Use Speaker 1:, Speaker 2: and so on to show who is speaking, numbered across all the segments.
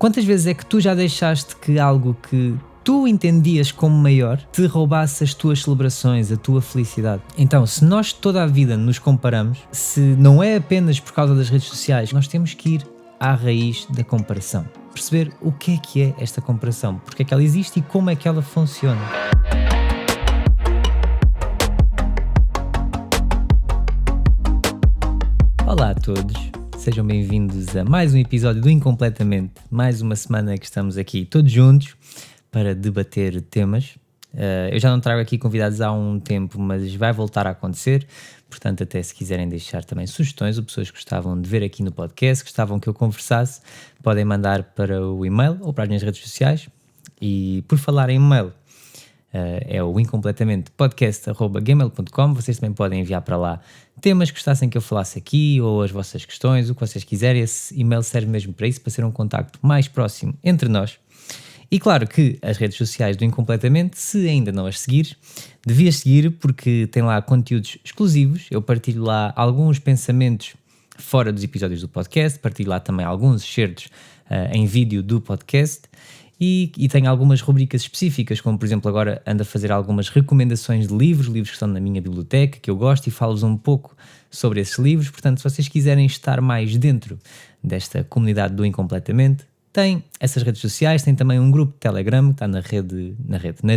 Speaker 1: Quantas vezes é que tu já deixaste que algo que tu entendias como maior te roubasse as tuas celebrações, a tua felicidade? Então, se nós toda a vida nos comparamos, se não é apenas por causa das redes sociais, nós temos que ir à raiz da comparação. Perceber o que é esta comparação, porque é que ela existe e como é que ela funciona. Olá a todos, sejam bem-vindos a mais um episódio do Incompletamente, mais uma semana que estamos aqui todos juntos para debater temas. Eu já não trago aqui convidados há um tempo, mas vai voltar a acontecer, portanto até se quiserem deixar também sugestões ou pessoas que gostavam de ver aqui no podcast, gostavam que eu conversasse, podem mandar para o e-mail ou para as minhas redes sociais. E por falar em e-mail, é o incompletementepodcast@gmail.com. Vocês também podem enviar para lá temas que gostassem que eu falasse aqui ou as vossas questões, o que vocês quiserem. Esse e-mail serve mesmo para isso, para ser um contacto mais próximo entre nós. E claro que as redes sociais do Incompletamente, se ainda não as seguires, devias seguir porque tem lá conteúdos exclusivos. Eu partilho lá alguns pensamentos fora dos episódios do podcast, partilho lá também alguns excertos em vídeo do podcast. E tenho algumas rubricas específicas, como por exemplo agora ando a fazer algumas recomendações de livros que estão na minha biblioteca, que eu gosto, e falo-vos um pouco sobre esses livros. Portanto, se vocês quiserem estar mais dentro desta comunidade do Incompletamente, tem essas redes sociais, tem também um grupo de Telegram, que está na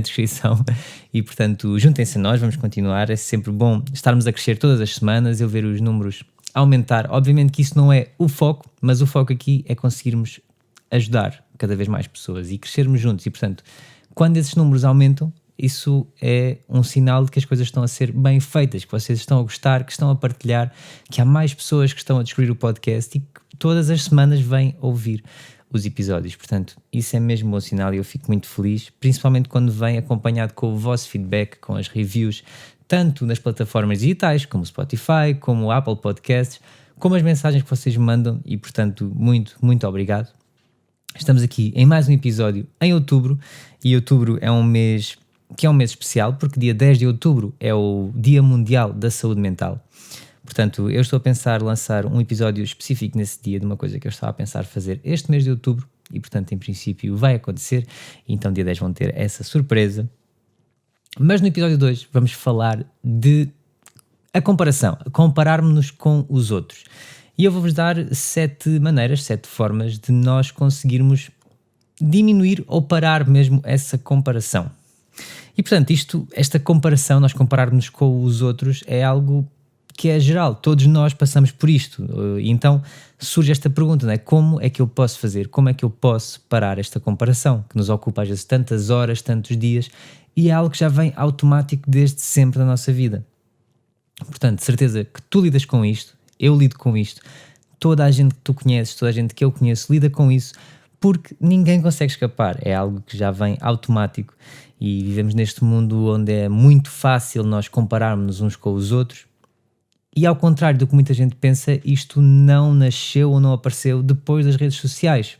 Speaker 1: descrição, e portanto juntem-se a nós, vamos continuar. É sempre bom estarmos a crescer todas as semanas, eu ver os números aumentar. Obviamente que isso não é o foco, mas o foco aqui é conseguirmos ajudar cada vez mais pessoas e crescermos juntos. E portanto, quando esses números aumentam, isso é um sinal de que as coisas estão a ser bem feitas, que vocês estão a gostar, que estão a partilhar, que há mais pessoas que estão a descobrir o podcast e que todas as semanas vêm ouvir os episódios. Portanto, isso é mesmo um bom sinal e eu fico muito feliz, principalmente quando vem acompanhado com o vosso feedback, com as reviews, tanto nas plataformas digitais, como o Spotify, como o Apple Podcasts, como as mensagens que vocês me mandam. E portanto, muito, muito obrigado. Estamos aqui em mais um episódio em outubro, e outubro é um mês que é um mês especial, porque dia 10 de outubro é o Dia Mundial da Saúde Mental. Portanto, eu estou a pensar lançar um episódio específico nesse dia de uma coisa que eu estava a pensar fazer este mês de outubro, e portanto, em princípio, vai acontecer, então dia 10 vão ter essa surpresa. Mas no episódio 2 vamos falar de a comparação, comparar-nos com os outros. E eu vou-vos dar 7 formas de nós conseguirmos diminuir ou parar mesmo essa comparação. E portanto, esta comparação, nós compararmos com os outros, é algo que é geral, todos nós passamos por isto. E então surge esta pergunta, não é? Como é que eu posso fazer? Como é que eu posso parar esta comparação, que nos ocupa às vezes tantas horas, tantos dias, e é algo que já vem automático desde sempre na nossa vida. Portanto, de certeza que tu lidas com isto, eu lido com isto, toda a gente que tu conheces, toda a gente que eu conheço lida com isso, porque ninguém consegue escapar, é algo que já vem automático, e vivemos neste mundo onde é muito fácil nós compararmos uns com os outros. E ao contrário do que muita gente pensa, isto não nasceu ou não apareceu depois das redes sociais.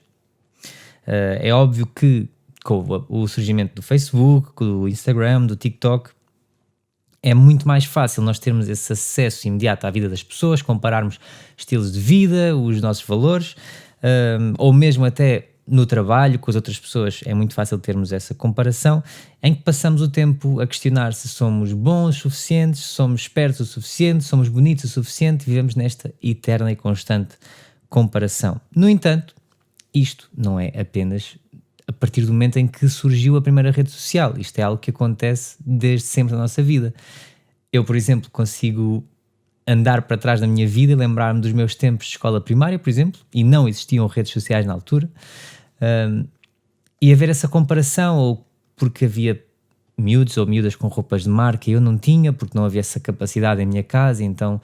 Speaker 1: É óbvio que com o surgimento do Facebook, do Instagram, do TikTok, é muito mais fácil nós termos esse acesso imediato à vida das pessoas, compararmos estilos de vida, os nossos valores, ou mesmo até no trabalho com as outras pessoas. É muito fácil termos essa comparação, em que passamos o tempo a questionar se somos bons o suficiente, se somos espertos o suficiente, se somos bonitos o suficiente. Vivemos nesta eterna e constante comparação. No entanto, isto não é apenas a partir do momento em que surgiu a primeira rede social. Isto é algo que acontece desde sempre na nossa vida. Eu, por exemplo, consigo andar para trás da minha vida e lembrar-me dos meus tempos de escola primária, por exemplo, e não existiam redes sociais na altura, e haver essa comparação, ou porque havia miúdos ou miúdas com roupas de marca e eu não tinha, porque não havia essa capacidade em minha casa, então,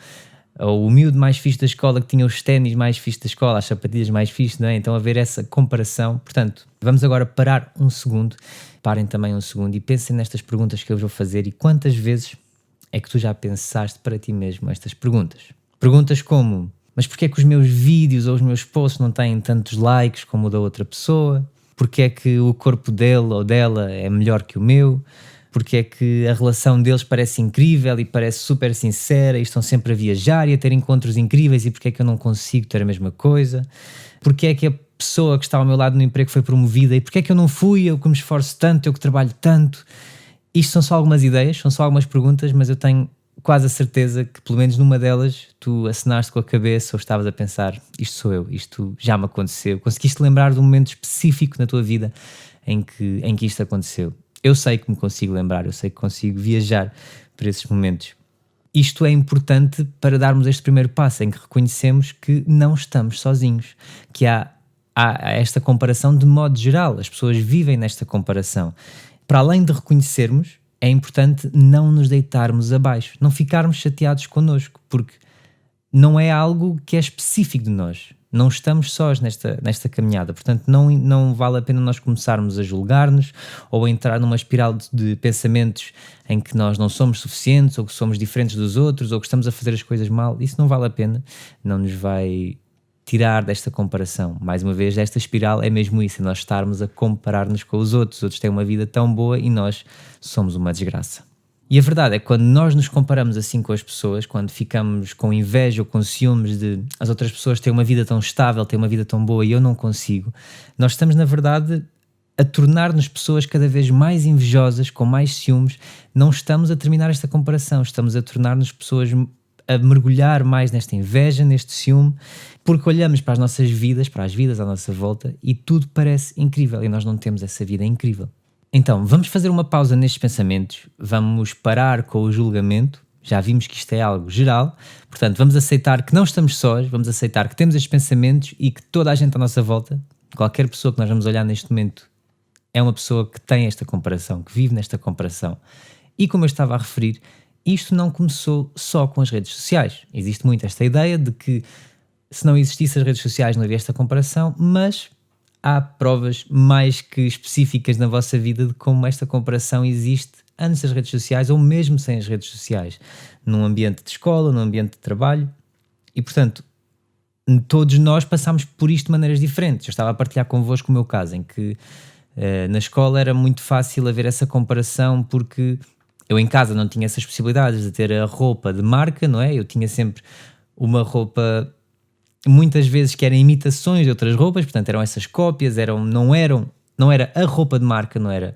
Speaker 1: ou o miúdo mais fixe da escola que tinha os ténis mais fixe da escola, as sapatilhas mais fixe, não é? Então haver essa comparação. Portanto, vamos agora parar um segundo, parem também um segundo e pensem nestas perguntas que eu vos vou fazer. E quantas vezes é que tu já pensaste para ti mesmo estas perguntas? Perguntas como: mas porquê é que os meus vídeos ou os meus posts não têm tantos likes como o da outra pessoa? Porquê é que o corpo dele ou dela é melhor que o meu? porque é que a relação deles parece incrível e parece super sincera e estão sempre a viajar e a ter encontros incríveis, e porque é que eu não consigo ter a mesma coisa, porque é que a pessoa que está ao meu lado no emprego foi promovida e porque é que eu não fui, eu que me esforço tanto, eu que trabalho tanto. Isto são só algumas ideias, são só algumas perguntas, mas eu tenho quase a certeza que pelo menos numa delas tu acenaste com a cabeça ou estavas a pensar: isto sou eu, isto já me aconteceu. Conseguiste lembrar de um momento específico na tua vida em que isto aconteceu. Eu sei que me consigo lembrar, eu sei que consigo viajar para esses momentos. Isto é importante para darmos este primeiro passo em que reconhecemos que não estamos sozinhos, que há esta comparação de modo geral, as pessoas vivem nesta comparação. Para além de reconhecermos, é importante não nos deitarmos abaixo, não ficarmos chateados connosco, porque não é algo que é específico de nós. Não estamos sós nesta caminhada, portanto não vale a pena nós começarmos a julgar-nos ou a entrar numa espiral de pensamentos em que nós não somos suficientes ou que somos diferentes dos outros ou que estamos a fazer as coisas mal. Isso não vale a pena, não nos vai tirar desta comparação. Mais uma vez, esta espiral é mesmo isso, é nós estarmos a comparar-nos com os outros têm uma vida tão boa e nós somos uma desgraça. E a verdade é que quando nós nos comparamos assim com as pessoas, quando ficamos com inveja ou com ciúmes de as outras pessoas têm uma vida tão estável, têm uma vida tão boa e eu não consigo, nós estamos na verdade a tornar-nos pessoas cada vez mais invejosas, com mais ciúmes. Não estamos a terminar esta comparação, estamos a tornar-nos pessoas a mergulhar mais nesta inveja, neste ciúme, porque olhamos para as nossas vidas, para as vidas à nossa volta e tudo parece incrível e nós não temos essa vida incrível. Então, vamos fazer uma pausa nestes pensamentos, vamos parar com o julgamento, já vimos que isto é algo geral, portanto vamos aceitar que não estamos sós, vamos aceitar que temos estes pensamentos e que toda a gente à nossa volta, qualquer pessoa que nós vamos olhar neste momento, é uma pessoa que tem esta comparação, que vive nesta comparação. E como eu estava a referir, isto não começou só com as redes sociais. Existe muito esta ideia de que se não existissem as redes sociais não havia esta comparação, mas há provas mais que específicas na vossa vida de como esta comparação existe antes das redes sociais ou mesmo sem as redes sociais, num ambiente de escola, num ambiente de trabalho. E, portanto, todos nós passamos por isto de maneiras diferentes. Eu estava a partilhar convosco o meu caso, em que na escola era muito fácil haver essa comparação porque eu em casa não tinha essas possibilidades de ter a roupa de marca, não é? Eu tinha sempre uma roupa muitas vezes que eram imitações de outras roupas, portanto eram essas cópias, não era a roupa de marca, não era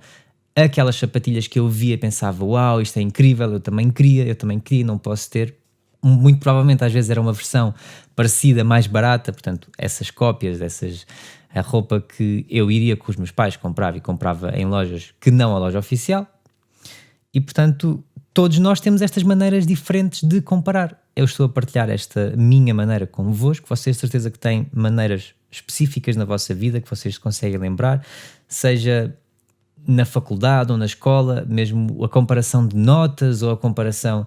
Speaker 1: aquelas sapatilhas que eu via e pensava, uau, isto é incrível, eu também queria, não posso ter. Muito provavelmente às vezes era uma versão parecida, mais barata, portanto essas cópias, a roupa que eu iria com os meus pais comprava e comprava em lojas que não a loja oficial. E portanto todos nós temos estas maneiras diferentes de comparar. Eu estou a partilhar esta minha maneira convosco, vocês de certeza que têm maneiras específicas na vossa vida que vocês conseguem lembrar, seja na faculdade ou na escola, mesmo a comparação de notas ou a comparação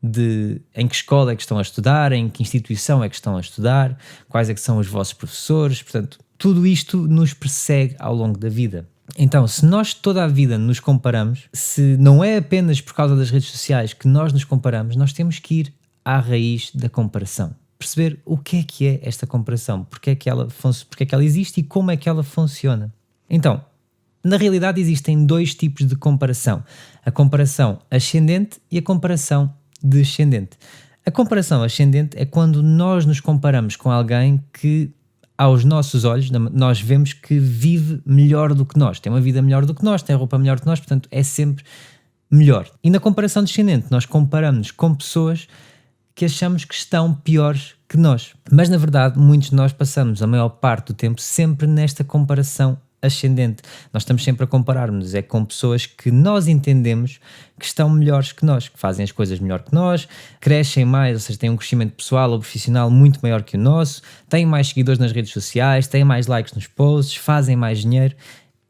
Speaker 1: de em que escola é que estão a estudar, em que instituição é que estão a estudar, quais é que são os vossos professores, portanto, tudo isto nos persegue ao longo da vida. Então, se nós toda a vida nos comparamos, se não é apenas por causa das redes sociais que nós nos comparamos, nós temos que ir à raiz da comparação. Perceber o que é esta comparação, porque é que ela existe e como é que ela funciona. Então, na realidade existem dois tipos de comparação. A comparação ascendente e a comparação descendente. A comparação ascendente é quando nós nos comparamos com alguém que aos nossos olhos, nós vemos que vive melhor do que nós, tem uma vida melhor do que nós, tem roupa melhor do que nós, portanto é sempre melhor. E na comparação descendente, nós comparamos com pessoas que achamos que estão piores que nós. Mas na verdade, muitos de nós passamos a maior parte do tempo sempre nesta comparação ascendente. Nós estamos sempre a comparar-nos com pessoas que nós entendemos que estão melhores que nós, que fazem as coisas melhor que nós, crescem mais, ou seja, têm um crescimento pessoal ou profissional muito maior que o nosso, têm mais seguidores nas redes sociais, têm mais likes nos posts, fazem mais dinheiro.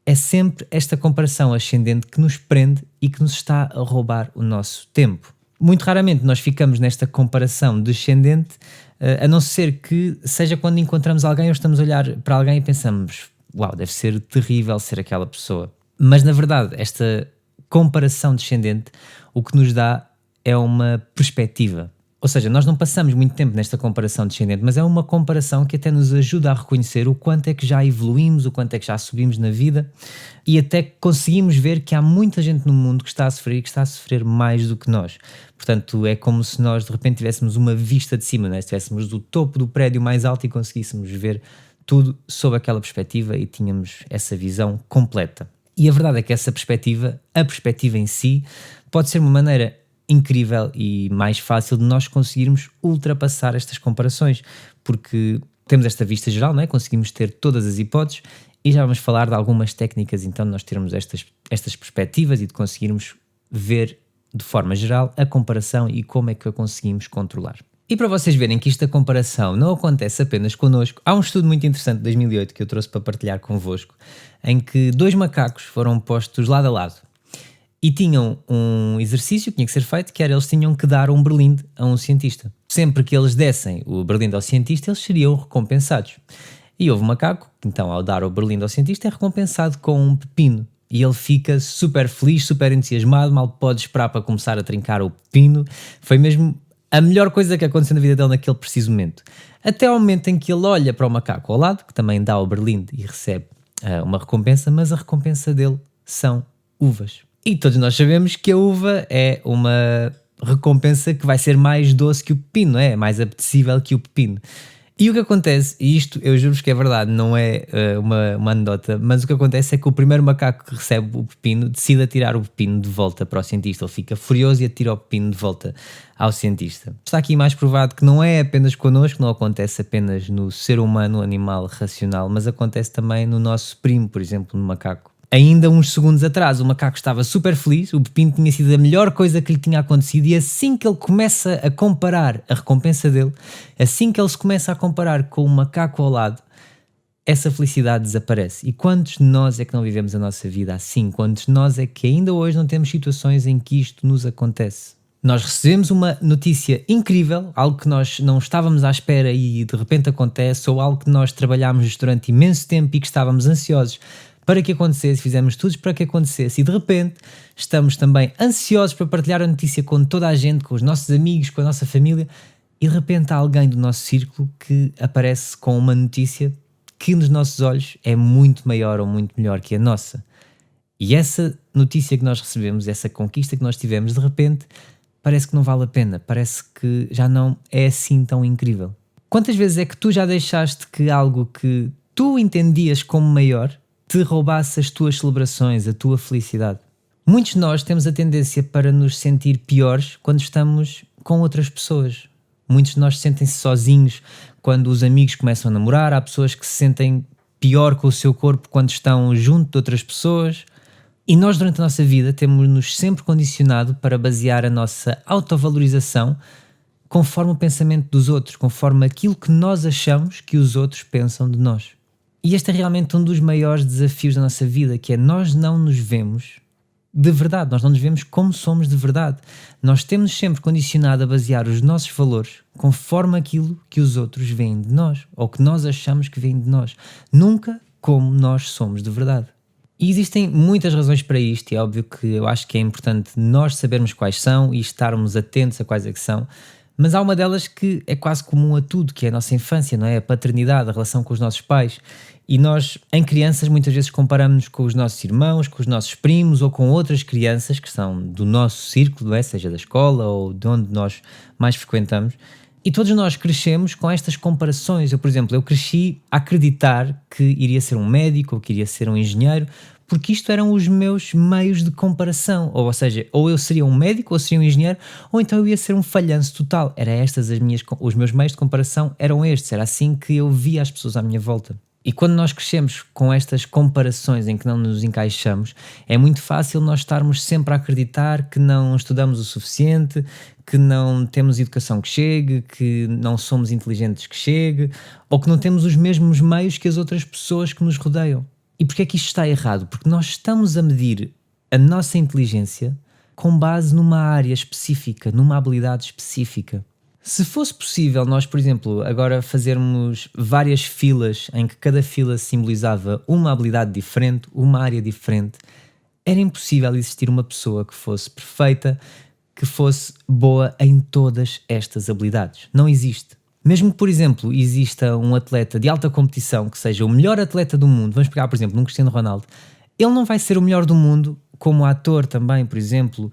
Speaker 1: É sempre esta comparação ascendente que nos prende e que nos está a roubar o nosso tempo. Muito raramente nós ficamos nesta comparação descendente, a não ser que seja quando encontramos alguém ou estamos a olhar para alguém e pensamos, uau, deve ser terrível ser aquela pessoa. Mas na verdade, esta comparação descendente, o que nos dá é uma perspectiva. Ou seja, nós não passamos muito tempo nesta comparação descendente, mas é uma comparação que até nos ajuda a reconhecer o quanto é que já evoluímos, o quanto é que já subimos na vida e até que conseguimos ver que há muita gente no mundo que está a sofrer e que está a sofrer mais do que nós. Portanto, é como se nós de repente tivéssemos uma vista de cima, né? Estivéssemos do topo do prédio mais alto e conseguíssemos ver tudo sob aquela perspectiva e tínhamos essa visão completa. E a verdade é que essa perspectiva, a perspectiva em si, pode ser uma maneira incrível e mais fácil de nós conseguirmos ultrapassar estas comparações, porque temos esta vista geral, não é? Conseguimos ter todas as hipóteses e já vamos falar de algumas técnicas então de nós termos estas perspectivas e de conseguirmos ver de forma geral a comparação e como é que a conseguimos controlar. E para vocês verem que esta comparação não acontece apenas connosco, há um estudo muito interessante de 2008 que eu trouxe para partilhar convosco, em que 2 macacos foram postos lado a lado e tinham um exercício que tinha que ser feito, que era eles tinham que dar um berlinde a um cientista. Sempre que eles dessem o berlinde ao cientista, eles seriam recompensados. E houve um macaco que, então, ao dar o berlinde ao cientista, é recompensado com um pepino. E ele fica super feliz, super entusiasmado, mal pode esperar para começar a trincar o pepino. Foi mesmo a melhor coisa que aconteceu na vida dele naquele preciso momento. Até ao momento em que ele olha para o macaco ao lado, que também dá o berlinde e recebe uma recompensa, mas a recompensa dele são uvas. E todos nós sabemos que a uva é uma recompensa que vai ser mais doce que o pepino, não é? Mais apetecível que o pepino. E o que acontece, e isto eu juro-vos que é verdade, não é uma anedota, mas o que acontece é que o primeiro macaco que recebe o pepino decide atirar o pepino de volta para o cientista. Ele fica furioso e atira o pepino de volta ao cientista. Está aqui mais provado que não é apenas connosco, não acontece apenas no ser humano, animal racional, mas acontece também no nosso primo, por exemplo, no macaco. Ainda uns segundos atrás o macaco estava super feliz, o pepino tinha sido a melhor coisa que lhe tinha acontecido e assim que ele começa a comparar a recompensa dele, assim que ele se começa a comparar com o macaco ao lado, essa felicidade desaparece. E quantos de nós é que não vivemos a nossa vida assim? Quantos de nós é que ainda hoje não temos situações em que isto nos acontece? Nós recebemos uma notícia incrível, algo que nós não estávamos à espera e de repente acontece, ou algo que nós trabalhámos durante imenso tempo e que estávamos ansiosos para que acontecesse, fizemos tudo para que acontecesse e de repente estamos também ansiosos para partilhar a notícia com toda a gente, com os nossos amigos, com a nossa família e de repente há alguém do nosso círculo que aparece com uma notícia que nos nossos olhos é muito maior ou muito melhor que a nossa. E essa notícia que nós recebemos, essa conquista que nós tivemos, de repente parece que não vale a pena, parece que já não é assim tão incrível. Quantas vezes é que tu já deixaste que algo que tu entendias como maior te roubasse as tuas celebrações, a tua felicidade? Muitos de nós temos a tendência para nos sentir piores quando estamos com outras pessoas. Muitos de nós sentem-se sozinhos quando os amigos começam a namorar. Há pessoas que se sentem pior com o seu corpo quando estão junto de outras pessoas. E nós durante a nossa vida temos-nos sempre condicionado para basear a nossa autovalorização conforme o pensamento dos outros, conforme aquilo que nós achamos que os outros pensam de nós. E este é realmente um dos maiores desafios da nossa vida, que é nós não nos vemos de verdade, nós não nos vemos como somos de verdade. Nós temos sempre condicionado a basear os nossos valores conforme aquilo que os outros veem de nós, ou que nós achamos que veem de nós, nunca como nós somos de verdade. E existem muitas razões para isto, e é óbvio que eu acho que é importante nós sabermos quais são e estarmos atentos a quais é que são, mas há uma delas que é quase comum a tudo, que é a nossa infância, não é? A paternidade, a relação com os nossos pais. E nós, em crianças, muitas vezes comparamos-nos com os nossos irmãos, com os nossos primos ou com outras crianças que são do nosso círculo, não é? Seja da escola ou de onde nós mais frequentamos. E todos nós crescemos com estas comparações. Eu, por exemplo, eu cresci a acreditar que iria ser um médico ou que iria ser um engenheiro, porque isto eram os meus meios de comparação. Ou seja, ou eu seria um médico ou seria um engenheiro, ou então eu ia ser um falhanço total. Os meus meios de comparação eram estes. Era assim que eu via as pessoas à minha volta. E quando nós crescemos com estas comparações em que não nos encaixamos, é muito fácil nós estarmos sempre a acreditar que não estudamos o suficiente, que não temos educação que chegue, que não somos inteligentes que chegue, ou que não temos os mesmos meios que as outras pessoas que nos rodeiam. E porquê é que isto está errado? Porque nós estamos a medir a nossa inteligência com base numa área específica, numa habilidade específica. Se fosse possível nós, por exemplo, agora fazermos várias filas em que cada fila simbolizava uma habilidade diferente, uma área diferente, era impossível existir uma pessoa que fosse perfeita, que fosse boa em todas estas habilidades. Não existe. Mesmo que, por exemplo, exista um atleta de alta competição que seja o melhor atleta do mundo, vamos pegar, por exemplo, num Cristiano Ronaldo, ele não vai ser o melhor do mundo como ator também, por exemplo,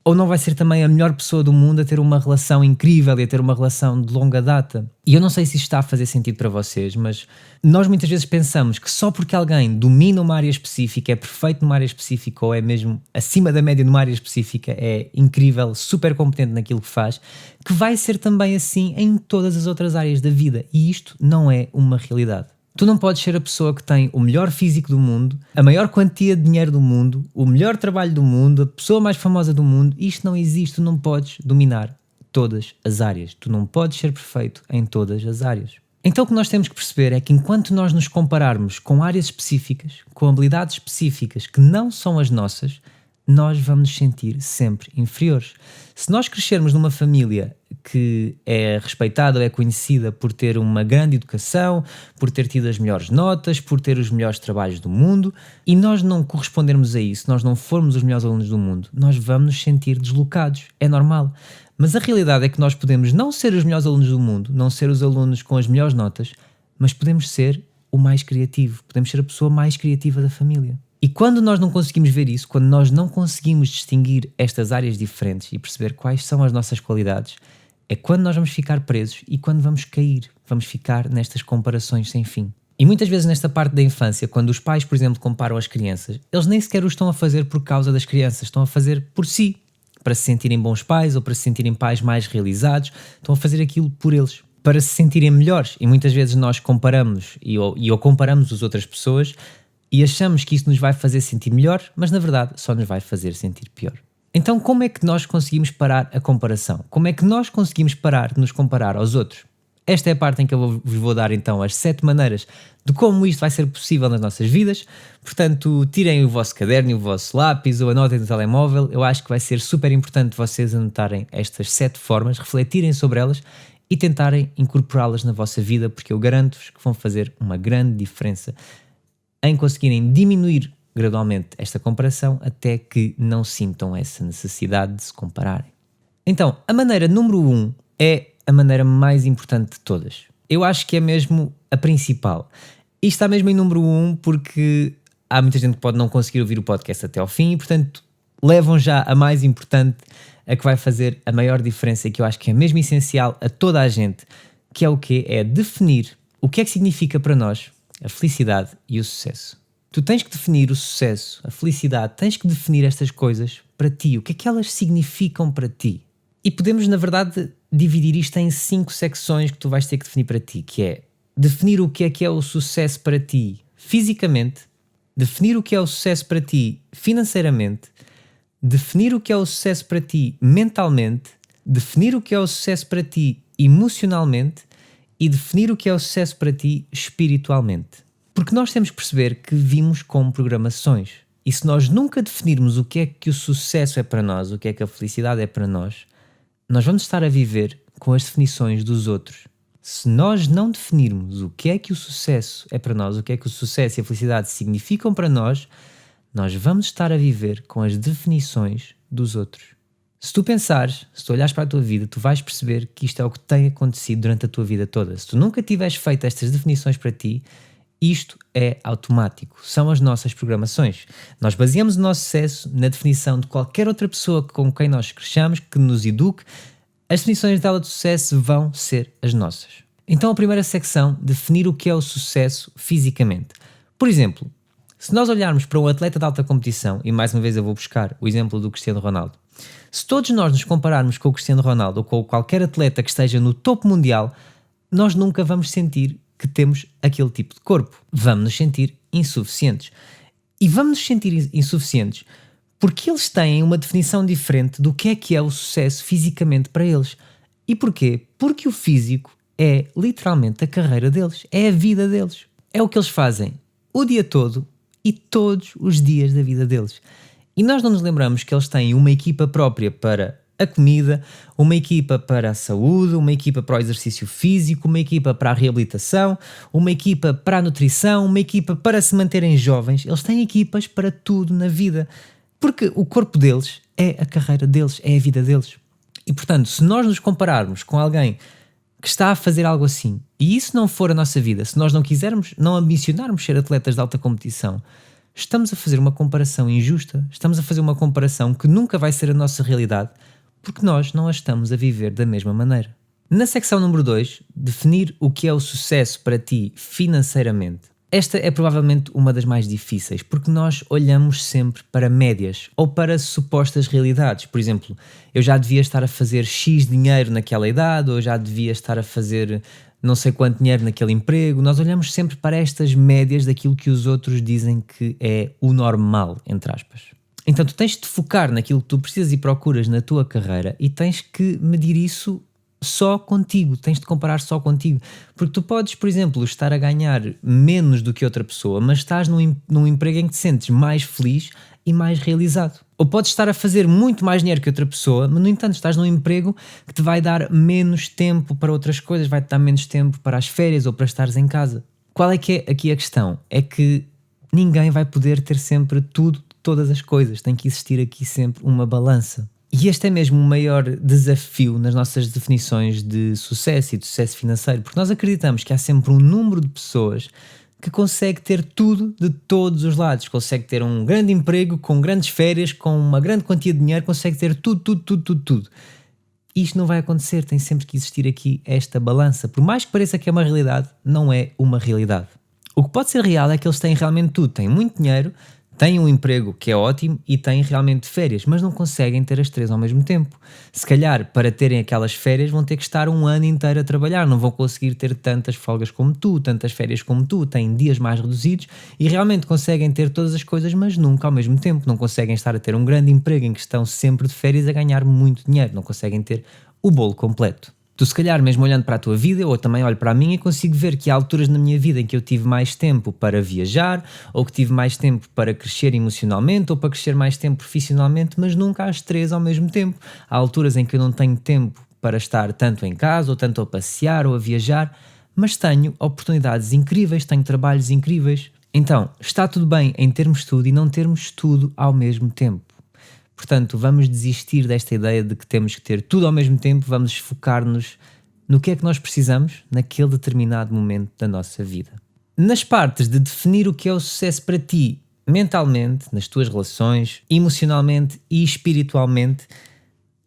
Speaker 1: ou não vai ser também a melhor pessoa do mundo a ter uma relação incrível e a ter uma relação de longa data. E eu não sei se isto está a fazer sentido para vocês, mas nós muitas vezes pensamos que só porque alguém domina uma área específica, é perfeito numa área específica ou é mesmo acima da média numa área específica, é incrível, super competente naquilo que faz, que vai ser também assim em todas as outras áreas da vida. E isto não é uma realidade. Tu não podes ser a pessoa que tem o melhor físico do mundo, a maior quantia de dinheiro do mundo, o melhor trabalho do mundo, a pessoa mais famosa do mundo. Isto não existe. Tu não podes dominar todas as áreas. Tu não podes ser perfeito em todas as áreas. Então o que nós temos que perceber é que enquanto nós nos compararmos com áreas específicas, com habilidades específicas que não são as nossas, nós vamos nos sentir sempre inferiores. Se nós crescermos numa família que é respeitada ou é conhecida por ter uma grande educação, por ter tido as melhores notas, por ter os melhores trabalhos do mundo, e nós não correspondermos a isso, nós não formos os melhores alunos do mundo, nós vamos nos sentir deslocados, é normal. Mas a realidade é que nós podemos não ser os melhores alunos do mundo, não ser os alunos com as melhores notas, mas podemos ser o mais criativo, podemos ser a pessoa mais criativa da família. E quando nós não conseguimos ver isso, quando nós não conseguimos distinguir estas áreas diferentes e perceber quais são as nossas qualidades, é quando nós vamos ficar presos e quando vamos cair, vamos ficar nestas comparações sem fim. E muitas vezes nesta parte da infância, quando os pais, por exemplo, comparam as crianças, eles nem sequer o estão a fazer por causa das crianças, estão a fazer por si, para se sentirem bons pais ou para se sentirem pais mais realizados, estão a fazer aquilo por eles, para se sentirem melhores. E muitas vezes nós comparamos ou comparamos as outras pessoas e achamos que isso nos vai fazer sentir melhor, mas na verdade só nos vai fazer sentir pior. Então como é que nós conseguimos parar a comparação? Como é que nós conseguimos parar de nos comparar aos outros? Esta é a parte em que eu vos vou dar então as 7 maneiras de como isto vai ser possível nas nossas vidas. Portanto, tirem o vosso caderno e o vosso lápis ou anotem no telemóvel. Eu acho que vai ser super importante vocês anotarem estas 7 formas, refletirem sobre elas e tentarem incorporá-las na vossa vida, porque eu garanto-vos que vão fazer uma grande diferença em conseguirem diminuir gradualmente esta comparação até que não sintam essa necessidade de se compararem. Então, a maneira número 1 é a maneira mais importante de todas. Eu acho que é mesmo a principal. E está mesmo em número 1 porque há muita gente que pode não conseguir ouvir o podcast até ao fim e, portanto, levam já a mais importante, a que vai fazer a maior diferença e que eu acho que é mesmo essencial a toda a gente, que é o quê? É definir o que é que significa para nós a felicidade e o sucesso. Tu tens que definir o sucesso, a felicidade, tens que definir estas coisas para ti. O que é que elas significam para ti? E podemos, na verdade, dividir isto em 5 secções que tu vais ter que definir para ti, que é definir o que é o sucesso para ti fisicamente, definir o que é o sucesso para ti financeiramente, definir o que é o sucesso para ti mentalmente, definir o que é o sucesso para ti emocionalmente e definir o que é o sucesso para ti espiritualmente. Porque nós temos que perceber que vimos com programações. E se nós nunca definirmos o que é que o sucesso é para nós, o que é que a felicidade é para nós, nós vamos estar a viver com as definições dos outros. Se nós não definirmos o que é que o sucesso é para nós, o que é que o sucesso e a felicidade significam para nós, nós vamos estar a viver com as definições dos outros. Se tu pensares, se tu olhares para a tua vida, tu vais perceber que isto é o que tem acontecido durante a tua vida toda. Se tu nunca tiveres feito estas definições para ti, isto é automático, são as nossas programações. Nós baseamos o nosso sucesso na definição de qualquer outra pessoa com quem nós cresçamos, que nos eduque. As definições dela de sucesso vão ser as nossas. Então a primeira secção, definir o que é o sucesso fisicamente. Por exemplo, se nós olharmos para um atleta de alta competição, e mais uma vez eu vou buscar o exemplo do Cristiano Ronaldo, se todos nós nos compararmos com o Cristiano Ronaldo ou com qualquer atleta que esteja no topo mundial, nós nunca vamos sentir que temos aquele tipo de corpo. Vamos nos sentir insuficientes. E vamos nos sentir insuficientes porque eles têm uma definição diferente do que é o sucesso fisicamente para eles. E porquê? Porque o físico é literalmente a carreira deles, é a vida deles. É o que eles fazem o dia todo e todos os dias da vida deles. E nós não nos lembramos que eles têm uma equipa própria para a comida, uma equipa para a saúde, uma equipa para o exercício físico, uma equipa para a reabilitação, uma equipa para a nutrição, uma equipa para se manterem jovens. Eles têm equipas para tudo na vida, porque o corpo deles é a carreira deles, é a vida deles. E portanto, se nós nos compararmos com alguém que está a fazer algo assim, e isso não for a nossa vida, se nós não quisermos, não ambicionarmos ser atletas de alta competição, estamos a fazer uma comparação injusta, estamos a fazer uma comparação que nunca vai ser a nossa realidade, porque nós não a estamos a viver da mesma maneira. Na secção número 2, definir o que é o sucesso para ti financeiramente. Esta é provavelmente uma das mais difíceis, porque nós olhamos sempre para médias ou para supostas realidades. Por exemplo, eu já devia estar a fazer X dinheiro naquela idade, ou eu já devia estar a fazer não sei quanto dinheiro naquele emprego. Nós olhamos sempre para estas médias daquilo que os outros dizem que é o normal, entre aspas. Então tu tens de focar naquilo que tu precisas e procuras na tua carreira e tens que medir isso só contigo, tens de comparar só contigo, porque tu podes, por exemplo, estar a ganhar menos do que outra pessoa, mas estás num emprego em que te sentes mais feliz e mais realizado. Ou podes estar a fazer muito mais dinheiro que outra pessoa, mas no entanto estás num emprego que te vai dar menos tempo para outras coisas, vai-te dar menos tempo para as férias ou para estares em casa. Qual é que é aqui a questão? É que ninguém vai poder ter sempre tudo, todas as coisas, tem que existir aqui sempre uma balança. E este é mesmo o maior desafio nas nossas definições de sucesso e de sucesso financeiro, porque nós acreditamos que há sempre um número de pessoas que consegue ter tudo de todos os lados, consegue ter um grande emprego, com grandes férias, com uma grande quantia de dinheiro, consegue ter tudo. Isto não vai acontecer, tem sempre que existir aqui esta balança. Por mais que pareça que é uma realidade, não é uma realidade. O que pode ser real é que eles têm realmente tudo, têm muito dinheiro, têm um emprego que é ótimo e têm realmente férias, mas não conseguem ter as três ao mesmo tempo. Se calhar, para terem aquelas férias, vão ter que estar um ano inteiro a trabalhar, não vão conseguir ter tantas folgas como tu, tantas férias como tu, têm dias mais reduzidos e realmente conseguem ter todas as coisas, mas nunca ao mesmo tempo. Não conseguem estar a ter um grande emprego em que estão sempre de férias a ganhar muito dinheiro, não conseguem ter o bolo completo. Tu, se calhar, mesmo olhando para a tua vida, ou também olho para a minha e consigo ver que há alturas na minha vida em que eu tive mais tempo para viajar, ou que tive mais tempo para crescer emocionalmente, ou para crescer mais tempo profissionalmente, mas nunca às três ao mesmo tempo. Há alturas em que eu não tenho tempo para estar tanto em casa, ou tanto a passear, ou a viajar, mas tenho oportunidades incríveis, tenho trabalhos incríveis. Então, está tudo bem em termos tudo e não termos tudo ao mesmo tempo. Portanto, vamos desistir desta ideia de que temos que ter tudo ao mesmo tempo, vamos focar-nos no que é que nós precisamos naquele determinado momento da nossa vida. Nas partes de definir o que é o sucesso para ti, mentalmente, nas tuas relações, emocionalmente e espiritualmente,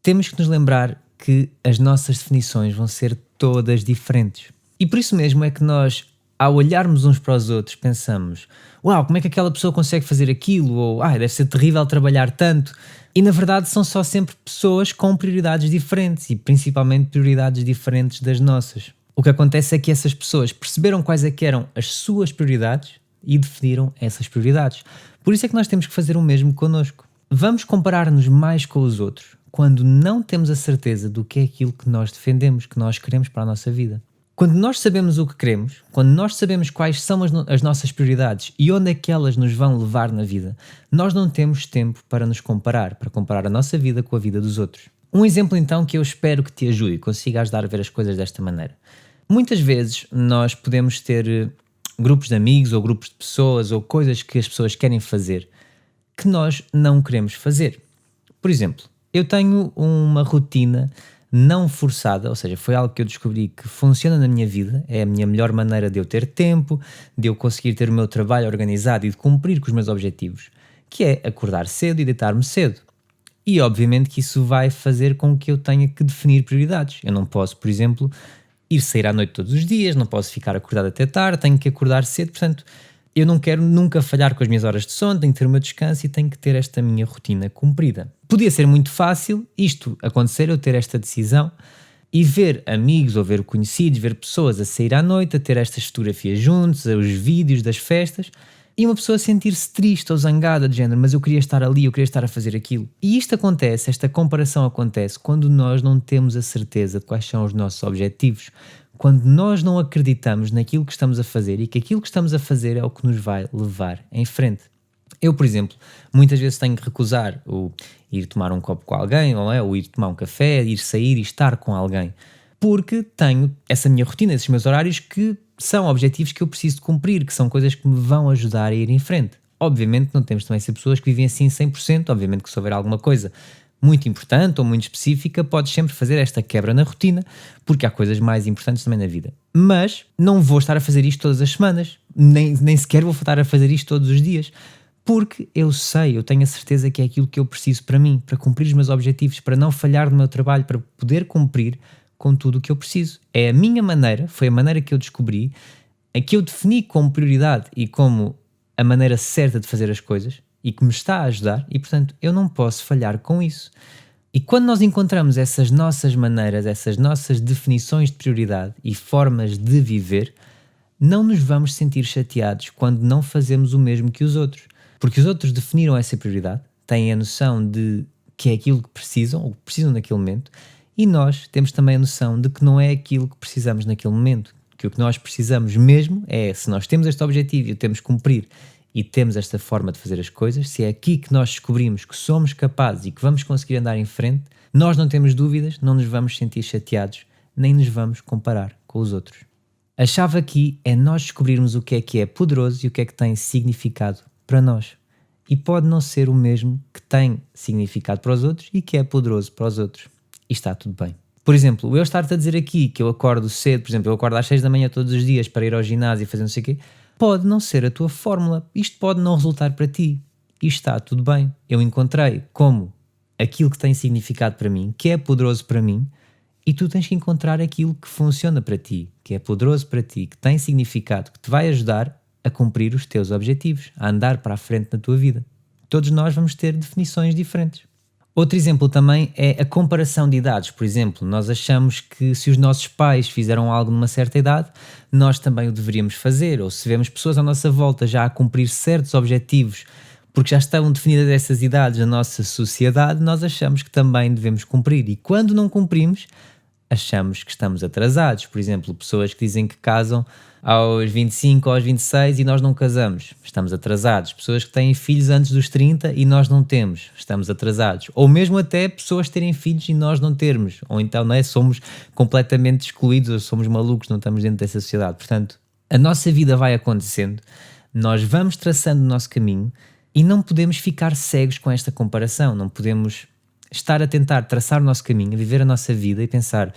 Speaker 1: temos que nos lembrar que as nossas definições vão ser todas diferentes. E por isso mesmo é que nós, ao olharmos uns para os outros, pensamos: uau, como é que aquela pessoa consegue fazer aquilo? Ou deve ser terrível trabalhar tanto. E na verdade são só sempre pessoas com prioridades diferentes e principalmente prioridades diferentes das nossas. O que acontece é que essas pessoas perceberam quais é que eram as suas prioridades e definiram essas prioridades. Por isso é que nós temos que fazer o mesmo connosco. Vamos comparar-nos mais com os outros quando não temos a certeza do que é aquilo que nós defendemos, que nós queremos para a nossa vida. Quando nós sabemos o que queremos, quando nós sabemos quais são as nossas prioridades e onde é que elas nos vão levar na vida, nós não temos tempo para nos comparar, para comparar a nossa vida com a vida dos outros. Um exemplo então que eu espero que te ajude e consiga ajudar a ver as coisas desta maneira. Muitas vezes nós podemos ter grupos de amigos ou grupos de pessoas ou coisas que as pessoas querem fazer que nós não queremos fazer. Por exemplo, eu tenho uma rotina não forçada, ou seja, foi algo que eu descobri que funciona na minha vida, é a minha melhor maneira de eu ter tempo, de eu conseguir ter o meu trabalho organizado e de cumprir com os meus objetivos, que é acordar cedo e deitar-me cedo. E obviamente que isso vai fazer com que eu tenha que definir prioridades. Eu não posso, por exemplo, ir sair à noite todos os dias, não posso ficar acordado até tarde, tenho que acordar cedo, portanto, eu não quero nunca falhar com as minhas horas de sono, tenho que ter o meu descanso e tenho que ter esta minha rotina cumprida. Podia ser muito fácil isto acontecer, eu ter esta decisão e ver amigos ou ver conhecidos, ver pessoas a sair à noite, a ter estas fotografias juntos, os vídeos das festas e uma pessoa sentir-se triste ou zangada de género, mas eu queria estar ali, eu queria estar a fazer aquilo. E isto acontece, esta comparação acontece quando nós não temos a certeza de quais são os nossos objetivos, quando nós não acreditamos naquilo que estamos a fazer e que aquilo que estamos a fazer é o que nos vai levar em frente. Eu, por exemplo, muitas vezes tenho que recusar o ir tomar um copo com alguém, ou ir tomar um café, ir sair e estar com alguém, porque tenho essa minha rotina, esses meus horários que são objetivos que eu preciso de cumprir, que são coisas que me vão ajudar a ir em frente. Obviamente não temos também ser pessoas que vivem assim 100%, obviamente que se houver alguma coisa muito importante ou muito específica, podes sempre fazer esta quebra na rotina, porque há coisas mais importantes também na vida. Mas não vou estar a fazer isto todas as semanas, nem sequer vou estar a fazer isto todos os dias, porque eu tenho a certeza que é aquilo que eu preciso para mim, para cumprir os meus objetivos, para não falhar no meu trabalho, para poder cumprir com tudo o que eu preciso. É a minha maneira, foi a maneira que eu descobri, a que eu defini como prioridade e como a maneira certa de fazer as coisas e que me está a ajudar e, portanto, eu não posso falhar com isso. E quando nós encontramos essas nossas maneiras, essas nossas definições de prioridade e formas de viver, não nos vamos sentir chateados quando não fazemos o mesmo que os outros. Porque os outros definiram essa prioridade, têm a noção de que é aquilo que precisam, ou que precisam naquele momento, e nós temos também a noção de que não é aquilo que precisamos naquele momento. Que o que nós precisamos mesmo é, se nós temos este objetivo e o temos que cumprir e temos esta forma de fazer as coisas, se é aqui que nós descobrimos que somos capazes e que vamos conseguir andar em frente, nós não temos dúvidas, não nos vamos sentir chateados, nem nos vamos comparar com os outros. A chave aqui é nós descobrirmos o que é poderoso e o que é que tem significado para nós. E pode não ser o mesmo que tem significado para os outros e que é poderoso para os outros. E está tudo bem. Por exemplo, eu estar-te a dizer aqui que eu acordo cedo, por exemplo, eu acordo às 6 da manhã todos os dias para ir ao ginásio e fazer não sei o quê, pode não ser a tua fórmula. Isto pode não resultar para ti. E está tudo bem. Eu encontrei como aquilo que tem significado para mim, que é poderoso para mim, e tu tens que encontrar aquilo que funciona para ti, que é poderoso para ti, que tem significado, que te vai ajudar a cumprir os teus objetivos, a andar para a frente na tua vida. Todos nós vamos ter definições diferentes. Outro exemplo também é a comparação de idades. Por exemplo, nós achamos que se os nossos pais fizeram algo numa certa idade, nós também o deveríamos fazer. Ou se vemos pessoas à nossa volta já a cumprir certos objetivos, porque já estão definidas essas idades na nossa sociedade, nós achamos que também devemos cumprir. E quando não cumprimos, achamos que estamos atrasados. Por exemplo, pessoas que dizem que casam aos 25 ou aos 26 e nós não casamos, estamos atrasados. Pessoas que têm filhos antes dos 30 e nós não temos, estamos atrasados. Ou mesmo até pessoas terem filhos e nós não termos. Ou então, não é? Somos completamente excluídos ou somos malucos, não estamos dentro dessa sociedade. Portanto, a nossa vida vai acontecendo, nós vamos traçando o nosso caminho e não podemos ficar cegos com esta comparação, não podemos estar a tentar traçar o nosso caminho, a viver a nossa vida e pensar,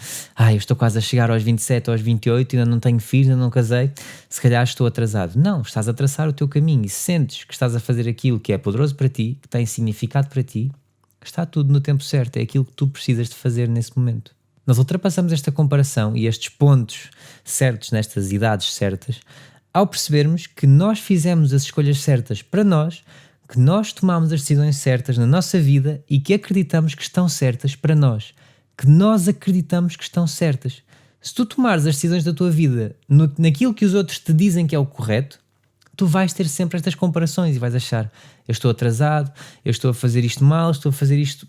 Speaker 1: eu estou quase a chegar aos 27 ou aos 28, ainda não tenho filhos, ainda não casei, se calhar estou atrasado. Não, estás a traçar o teu caminho e sentes que estás a fazer aquilo que é poderoso para ti, que tem significado para ti, está tudo no tempo certo, é aquilo que tu precisas de fazer nesse momento. Nós ultrapassamos esta comparação e estes pontos certos, nestas idades certas, ao percebermos que nós fizemos as escolhas certas para nós, que nós tomamos as decisões certas na nossa vida e que acreditamos que estão certas para nós, que nós acreditamos que estão certas. Se tu tomares as decisões da tua vida naquilo que os outros te dizem que é o correto, tu vais ter sempre estas comparações e vais achar, eu estou atrasado, eu estou a fazer isto mal, estou a fazer isto,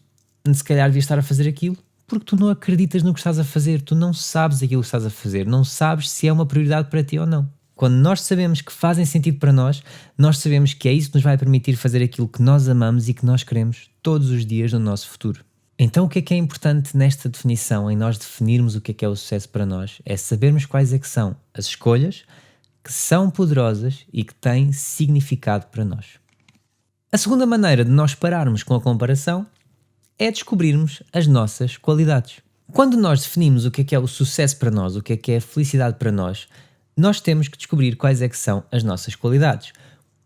Speaker 1: se calhar devia estar a fazer aquilo, porque tu não acreditas no que estás a fazer, tu não sabes aquilo que estás a fazer, não sabes se é uma prioridade para ti ou não. Quando nós sabemos que fazem sentido para nós sabemos que é isso que nos vai permitir fazer aquilo que nós amamos e que nós queremos todos os dias no nosso futuro. Então o que é importante nesta definição, em nós definirmos o que é o sucesso para nós, é sabermos quais é que são as escolhas que são poderosas e que têm significado para nós. A segunda maneira de nós pararmos com a comparação é descobrirmos as nossas qualidades. Quando nós definimos o que é o sucesso para nós, o que é a felicidade para nós temos que descobrir quais é que são as nossas qualidades.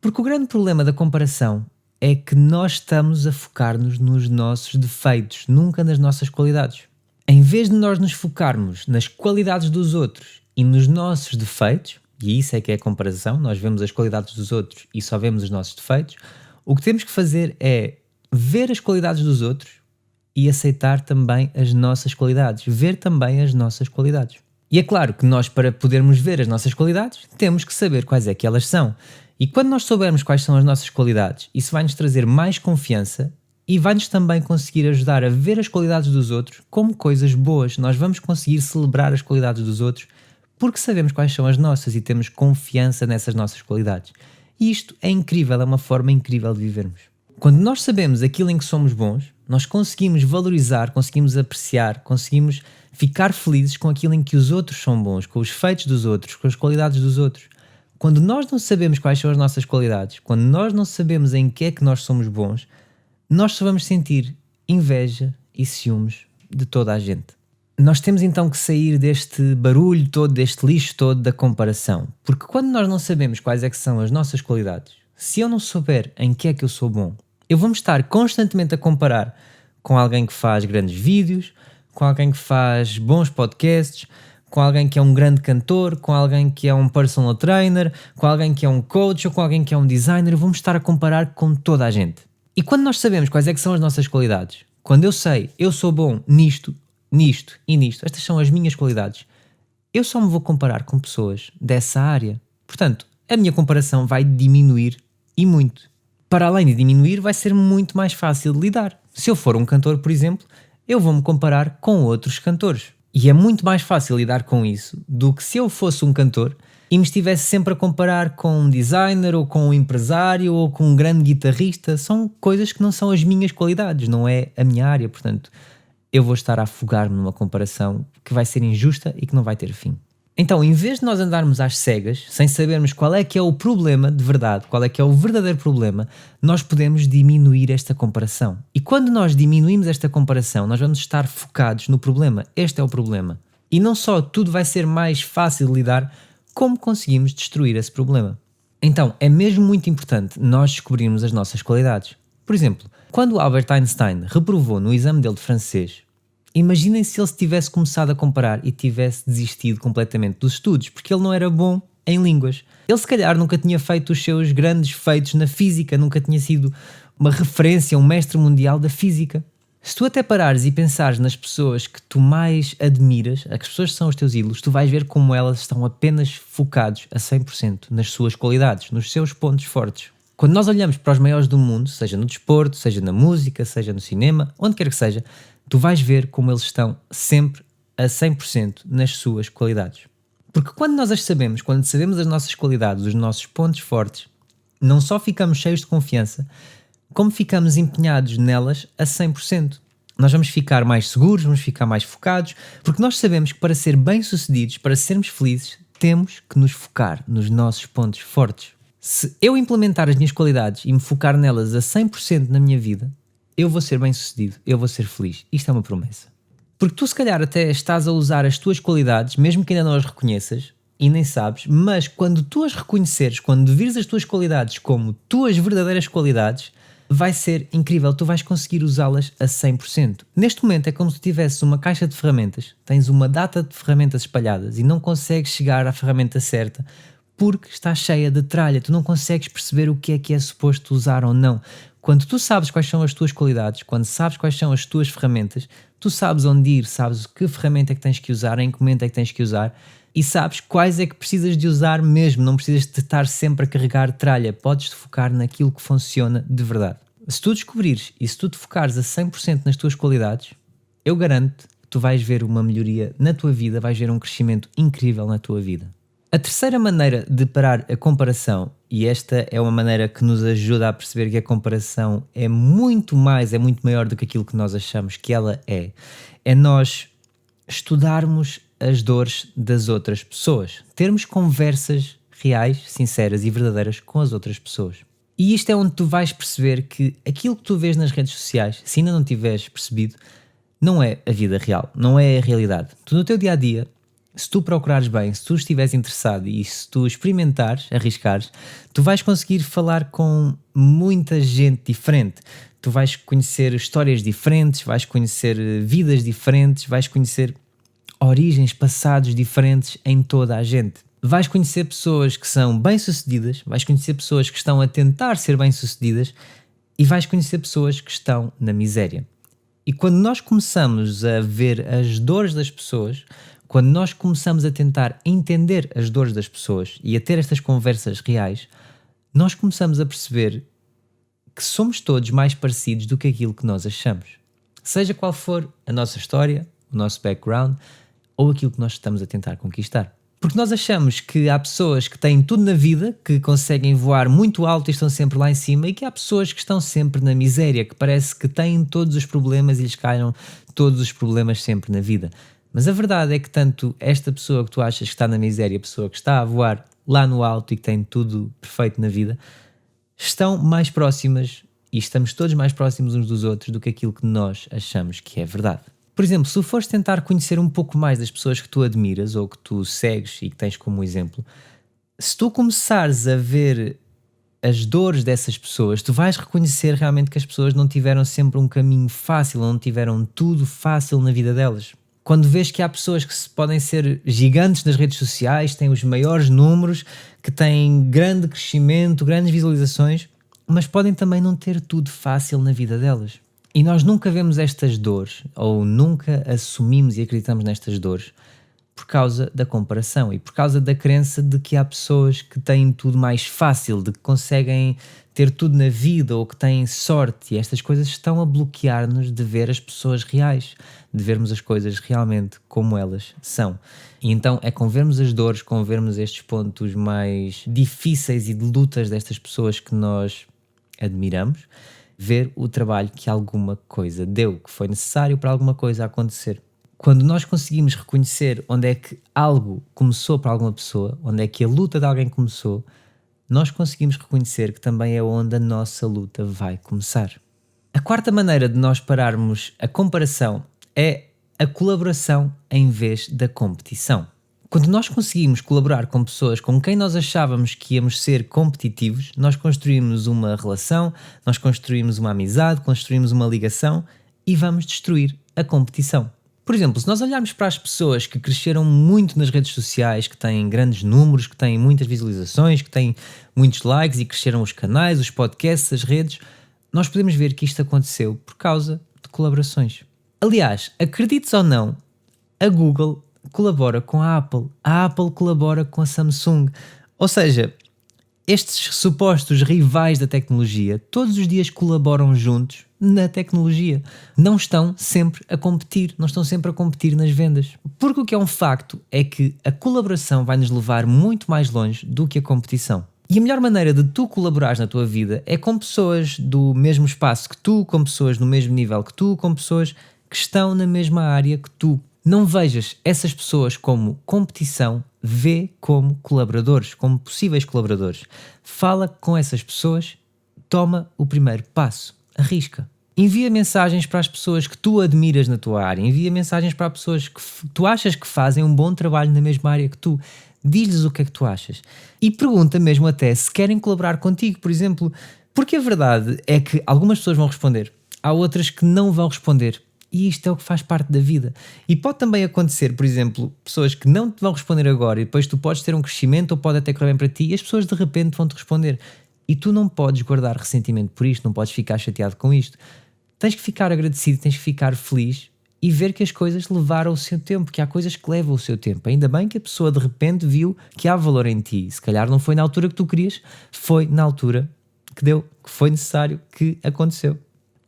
Speaker 1: Porque o grande problema da comparação é que nós estamos a focar-nos nos nossos defeitos, nunca nas nossas qualidades. Em vez de nós nos focarmos nas qualidades dos outros e nos nossos defeitos, e isso é que é a comparação, nós vemos as qualidades dos outros e só vemos os nossos defeitos, o que temos que fazer é ver as qualidades dos outros e aceitar também as nossas qualidades, ver também as nossas qualidades. E é claro que nós, para podermos ver as nossas qualidades, temos que saber quais é que elas são. E quando nós soubermos quais são as nossas qualidades, isso vai-nos trazer mais confiança e vai-nos também conseguir ajudar a ver as qualidades dos outros como coisas boas. Nós vamos conseguir celebrar as qualidades dos outros porque sabemos quais são as nossas e temos confiança nessas nossas qualidades. E isto é incrível, é uma forma incrível de vivermos. Quando nós sabemos aquilo em que somos bons, nós conseguimos valorizar, conseguimos apreciar, conseguimos ficar felizes com aquilo em que os outros são bons, com os feitos dos outros, com as qualidades dos outros. Quando nós não sabemos quais são as nossas qualidades, quando nós não sabemos em que é que nós somos bons, nós só vamos sentir inveja e ciúmes de toda a gente. Nós temos então que sair deste barulho todo, deste lixo todo da comparação. Porque quando nós não sabemos quais é que são as nossas qualidades, se eu não souber em que é que eu sou bom, eu vou-me estar constantemente a comparar com alguém que faz grandes vídeos, com alguém que faz bons podcasts, com alguém que é um grande cantor, com alguém que é um personal trainer, com alguém que é um coach ou com alguém que é um designer. Eu vou-me estar a comparar com toda a gente. E quando nós sabemos quais é que são as nossas qualidades, quando eu sei, eu sou bom nisto, nisto e nisto, estas são as minhas qualidades, eu só me vou comparar com pessoas dessa área. Portanto, a minha comparação vai diminuir e muito. Para além de diminuir, vai ser muito mais fácil de lidar. Se eu for um cantor, por exemplo, eu vou-me comparar com outros cantores. E é muito mais fácil lidar com isso do que se eu fosse um cantor e me estivesse sempre a comparar com um designer ou com um empresário ou com um grande guitarrista. São coisas que não são as minhas qualidades, não é a minha área. Portanto, eu vou estar a afogar-me numa comparação que vai ser injusta e que não vai ter fim. Então, em vez de nós andarmos às cegas, sem sabermos qual é que é o problema de verdade, qual é que é o verdadeiro problema, nós podemos diminuir esta comparação. E quando nós diminuímos esta comparação, nós vamos estar focados no problema. Este é o problema. E não só tudo vai ser mais fácil de lidar, como conseguimos destruir esse problema. Então, é mesmo muito importante nós descobrirmos as nossas qualidades. Por exemplo, quando Albert Einstein reprovou no exame dele de francês, imaginem se ele se tivesse começado a comparar e tivesse desistido completamente dos estudos, porque ele não era bom em línguas. Ele se calhar nunca tinha feito os seus grandes feitos na física, nunca tinha sido uma referência, um mestre mundial da física. Se tu até parares e pensares nas pessoas que tu mais admiras, as pessoas que são os teus ídolos, tu vais ver como elas estão apenas focados a 100% nas suas qualidades, nos seus pontos fortes. Quando nós olhamos para os maiores do mundo, seja no desporto, seja na música, seja no cinema, onde quer que seja, tu vais ver como eles estão sempre a 100% nas suas qualidades. Porque quando nós as sabemos, quando sabemos as nossas qualidades, os nossos pontos fortes, não só ficamos cheios de confiança, como ficamos empenhados nelas a 100%. Nós vamos ficar mais seguros, vamos ficar mais focados, porque nós sabemos que para ser bem-sucedidos, para sermos felizes, temos que nos focar nos nossos pontos fortes. Se eu implementar as minhas qualidades e me focar nelas a 100% na minha vida, eu vou ser bem-sucedido, eu vou ser feliz. Isto é uma promessa. Porque tu se calhar até estás a usar as tuas qualidades, mesmo que ainda não as reconheças, e nem sabes, mas quando tu as reconheceres, quando vires as tuas qualidades como tuas verdadeiras qualidades, vai ser incrível, tu vais conseguir usá-las a 100%. Neste momento é como se tivesses uma caixa de ferramentas, tens uma data de ferramentas espalhadas e não consegues chegar à ferramenta certa porque está cheia de tralha, tu não consegues perceber o que é suposto usar ou não. Quando tu sabes quais são as tuas qualidades, quando sabes quais são as tuas ferramentas, tu sabes onde ir, sabes que ferramenta é que tens que usar, em que momento é que tens que usar e sabes quais é que precisas de usar mesmo, não precisas de estar sempre a carregar tralha, podes te focar naquilo que funciona de verdade. Se tu descobrires e se tu te focares a 100% nas tuas qualidades, eu garanto que tu vais ver uma melhoria na tua vida, vais ver um crescimento incrível na tua vida. A terceira maneira de parar a comparação, e esta é uma maneira que nos ajuda a perceber que a comparação é muito maior do que aquilo que nós achamos que ela é nós estudarmos as dores das outras pessoas, termos conversas reais, sinceras e verdadeiras com as outras pessoas. E isto é onde tu vais perceber que aquilo que tu vês nas redes sociais, se ainda não tiveres percebido, não é a vida real, não é a realidade. Tu no teu dia-a-dia, se tu procurares bem, se tu estiveres interessado e se tu experimentares, arriscares, tu vais conseguir falar com muita gente diferente. Tu vais conhecer histórias diferentes, vais conhecer vidas diferentes, vais conhecer origens, passados diferentes em toda a gente. Vais conhecer pessoas que são bem-sucedidas, vais conhecer pessoas que estão a tentar ser bem-sucedidas e vais conhecer pessoas que estão na miséria. E quando nós começamos a ver as dores das pessoas, quando nós começamos a tentar entender as dores das pessoas e a ter estas conversas reais, nós começamos a perceber que somos todos mais parecidos do que aquilo que nós achamos. Seja qual for a nossa história, o nosso background ou aquilo que nós estamos a tentar conquistar. Porque nós achamos que há pessoas que têm tudo na vida, que conseguem voar muito alto e estão sempre lá em cima, e que há pessoas que estão sempre na miséria, que parece que têm todos os problemas e lhes caem todos os problemas sempre na vida. Mas a verdade é que tanto esta pessoa que tu achas que está na miséria, a pessoa que está a voar lá no alto e que tem tudo perfeito na vida, estão mais próximas e estamos todos mais próximos uns dos outros do que aquilo que nós achamos que é verdade. Por exemplo, se tu fores tentar conhecer um pouco mais das pessoas que tu admiras ou que tu segues e que tens como exemplo, se tu começares a ver as dores dessas pessoas, tu vais reconhecer realmente que as pessoas não tiveram sempre um caminho fácil, não tiveram tudo fácil na vida delas. Quando vês que há pessoas que podem ser gigantes nas redes sociais, têm os maiores números, que têm grande crescimento, grandes visualizações, mas podem também não ter tudo fácil na vida delas. E nós nunca vemos estas dores, ou nunca assumimos e acreditamos nestas dores, por causa da comparação e por causa da crença de que há pessoas que têm tudo mais fácil, de que conseguem ter tudo na vida ou que têm sorte, e estas coisas estão a bloquear-nos de ver as pessoas reais, de vermos as coisas realmente como elas são. E então é com vermos as dores, com vermos estes pontos mais difíceis e de lutas destas pessoas que nós admiramos, ver o trabalho que alguma coisa deu, que foi necessário para alguma coisa acontecer. Quando nós conseguimos reconhecer onde é que algo começou para alguma pessoa, onde é que a luta de alguém começou, nós conseguimos reconhecer que também é onde a nossa luta vai começar. A quarta maneira de nós pararmos a comparação é a colaboração em vez da competição. Quando nós conseguimos colaborar com pessoas com quem nós achávamos que íamos ser competitivos, nós construímos uma relação, nós construímos uma amizade, construímos uma ligação e vamos destruir a competição. Por exemplo, se nós olharmos para as pessoas que cresceram muito nas redes sociais, que têm grandes números, que têm muitas visualizações, que têm muitos likes e cresceram os canais, os podcasts, as redes, nós podemos ver que isto aconteceu por causa de colaborações. Aliás, acredites ou não, a Google colabora com a Apple colabora com a Samsung. Ou seja, estes supostos rivais da tecnologia todos os dias colaboram juntos na tecnologia. Não estão sempre a competir, não estão sempre a competir nas vendas. Porque o que é um facto é que a colaboração vai nos levar muito mais longe do que a competição. E a melhor maneira de tu colaborares na tua vida é com pessoas do mesmo espaço que tu, com pessoas no mesmo nível que tu, com pessoas que estão na mesma área que tu. Não vejas essas pessoas como competição, vê como colaboradores, como possíveis colaboradores. Fala com essas pessoas, toma o primeiro passo, arrisca. Envia mensagens para as pessoas que tu admiras na tua área, envia mensagens para pessoas que tu achas que fazem um bom trabalho na mesma área que tu. Diz-lhes o que é que tu achas. E pergunta mesmo até se querem colaborar contigo, por exemplo, porque a verdade é que algumas pessoas vão responder, há outras que não vão responder. E isto é o que faz parte da vida. E pode também acontecer, por exemplo, pessoas que não te vão responder agora e depois tu podes ter um crescimento ou pode até correr bem para ti e as pessoas de repente vão-te responder. E tu não podes guardar ressentimento por isto, não podes ficar chateado com isto. Tens que ficar agradecido, tens que ficar feliz e ver que as coisas levaram o seu tempo, que há coisas que levam o seu tempo. Ainda bem que a pessoa de repente viu que há valor em ti. Se calhar não foi na altura que tu querias, foi na altura que deu, que foi necessário, que aconteceu.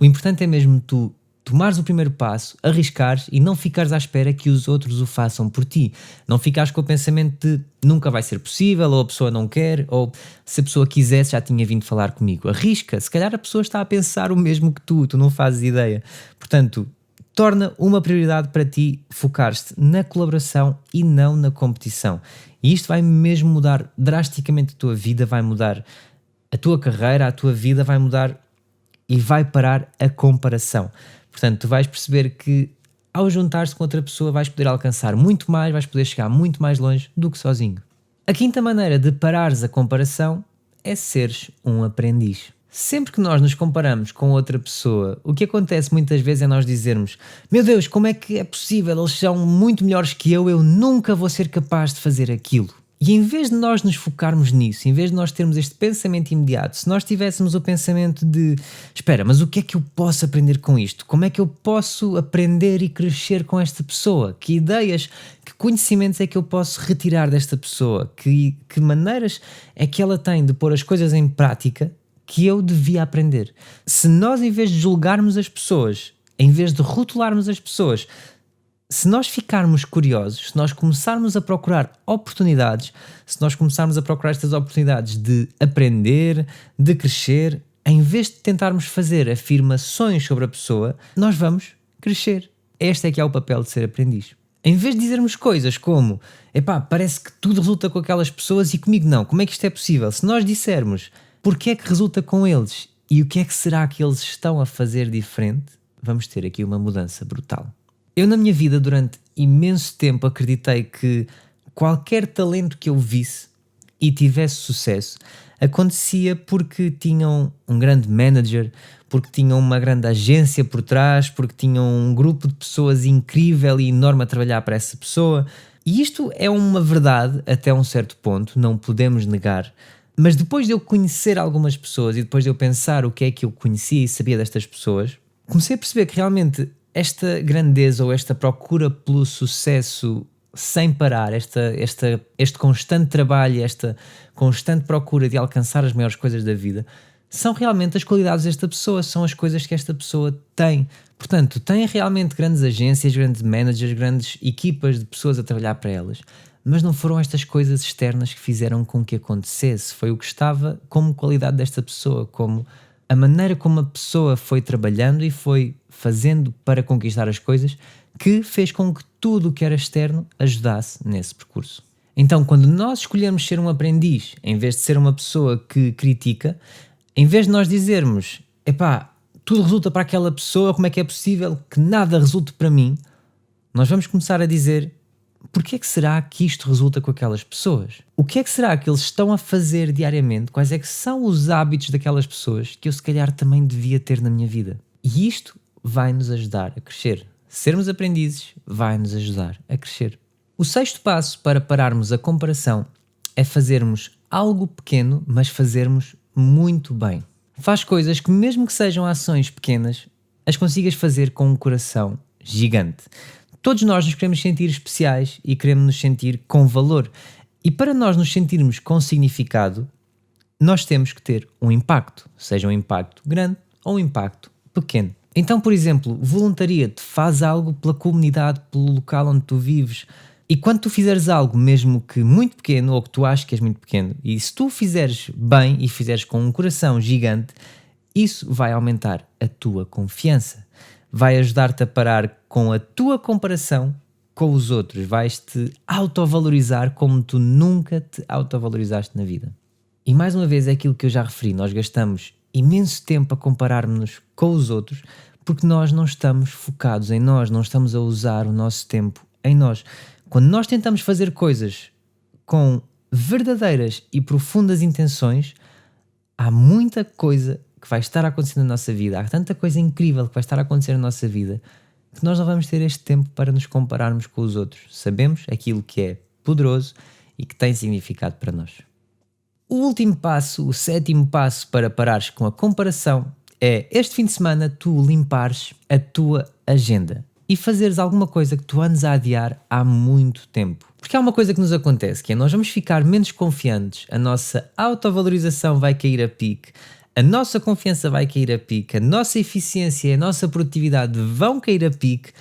Speaker 1: O importante é mesmo tu tomares o primeiro passo, arriscares e não ficares à espera que os outros o façam por ti. Não ficares com o pensamento de nunca vai ser possível, ou a pessoa não quer, ou se a pessoa quisesse já tinha vindo falar comigo. Arrisca, se calhar a pessoa está a pensar o mesmo que tu não fazes ideia. Portanto, torna uma prioridade para ti focar-te na colaboração e não na competição. E isto vai mesmo mudar drasticamente a tua vida, vai mudar a tua carreira, a tua vida, vai mudar e vai parar a comparação. Portanto, tu vais perceber que ao juntar-se com outra pessoa vais poder alcançar muito mais, vais poder chegar muito mais longe do que sozinho. A quinta maneira de parares a comparação é seres um aprendiz. Sempre que nós nos comparamos com outra pessoa, o que acontece muitas vezes é nós dizermos: meu Deus, como é que é possível? Eles são muito melhores que eu nunca vou ser capaz de fazer aquilo. E em vez de nós nos focarmos nisso, em vez de nós termos este pensamento imediato, se nós tivéssemos o pensamento de espera, mas o que é que eu posso aprender com isto? Como é que eu posso aprender e crescer com esta pessoa? Que ideias, que conhecimentos é que eu posso retirar desta pessoa? Que maneiras é que ela tem de pôr as coisas em prática que eu devia aprender? Se nós, em vez de julgarmos as pessoas, em vez de rotularmos as pessoas, se nós ficarmos curiosos, se nós começarmos a procurar oportunidades, se nós começarmos a procurar estas oportunidades de aprender, de crescer, em vez de tentarmos fazer afirmações sobre a pessoa, nós vamos crescer. Este é que é o papel de ser aprendiz. Em vez de dizermos coisas como epá, parece que tudo resulta com aquelas pessoas e comigo não, como é que isto é possível? Se nós dissermos porque é que resulta com eles E o que é que será que eles estão a fazer diferente? Vamos ter aqui uma mudança brutal. Eu na minha vida durante imenso tempo acreditei que qualquer talento que eu visse e tivesse sucesso acontecia porque tinham um grande manager, porque tinham uma grande agência por trás, porque tinham um grupo de pessoas incrível e enorme a trabalhar para essa pessoa. E isto é uma verdade até um certo ponto, não podemos negar. Mas depois de eu conhecer algumas pessoas e depois de eu pensar o que é que eu conhecia e sabia destas pessoas, comecei a perceber que realmente esta grandeza ou esta procura pelo sucesso sem parar, este constante trabalho, esta constante procura de alcançar as maiores coisas da vida, são realmente as qualidades desta pessoa, são as coisas que esta pessoa tem. Portanto, tem realmente grandes agências, grandes managers, grandes equipas de pessoas a trabalhar para elas, mas não foram estas coisas externas que fizeram com que acontecesse, foi o que estava como qualidade desta pessoa, como a maneira como a pessoa foi trabalhando e foi fazendo para conquistar as coisas, que fez com que tudo o que era externo ajudasse nesse percurso. Então, quando nós escolhermos ser um aprendiz, em vez de ser uma pessoa que critica, em vez de nós dizermos, epá, tudo resulta para aquela pessoa, como é que é possível que nada resulte para mim? Nós vamos começar a dizer, porquê é que será que isto resulta com aquelas pessoas? O que é que será que eles estão a fazer diariamente? Quais é que são os hábitos daquelas pessoas que eu se calhar também devia ter na minha vida? E isto vai nos ajudar a crescer. Sermos aprendizes vai nos ajudar a crescer. O sexto passo para pararmos a comparação é fazermos algo pequeno, mas fazermos muito bem. Faz coisas que, mesmo que sejam ações pequenas, as consigas fazer com um coração gigante. Todos nós nos queremos sentir especiais e queremos nos sentir com valor. E para nós nos sentirmos com significado, nós temos que ter um impacto, seja um impacto grande ou um impacto pequeno. Então, por exemplo, voluntaria-te, faz algo pela comunidade, pelo local onde tu vives. E quando tu fizeres algo, mesmo que muito pequeno, ou que tu achas que és muito pequeno, e se tu fizeres bem e fizeres com um coração gigante, isso vai aumentar a tua confiança. Vai ajudar-te a parar com a tua comparação com os outros. Vais-te autovalorizar como tu nunca te autovalorizaste na vida. E mais uma vez é aquilo que eu já referi, nós gastamos imenso tempo a comparar-nos com os outros porque nós não estamos focados em nós, não estamos a usar o nosso tempo em nós. Quando nós tentamos fazer coisas com verdadeiras e profundas intenções, há muita coisa que vai estar a acontecer na nossa vida, há tanta coisa incrível que vai estar a acontecer na nossa vida, que nós não vamos ter este tempo para nos compararmos com os outros. Sabemos aquilo que é poderoso e que tem significado para nós. O último passo, o sétimo passo para parares com a comparação é, este fim de semana, tu limpares a tua agenda e fazeres alguma coisa que tu andes a adiar há muito tempo. Porque há uma coisa que nos acontece, que é nós vamos ficar menos confiantes, a nossa autovalorização vai cair a pique, a nossa confiança vai cair a pique, a nossa eficiência e a nossa produtividade vão cair a pique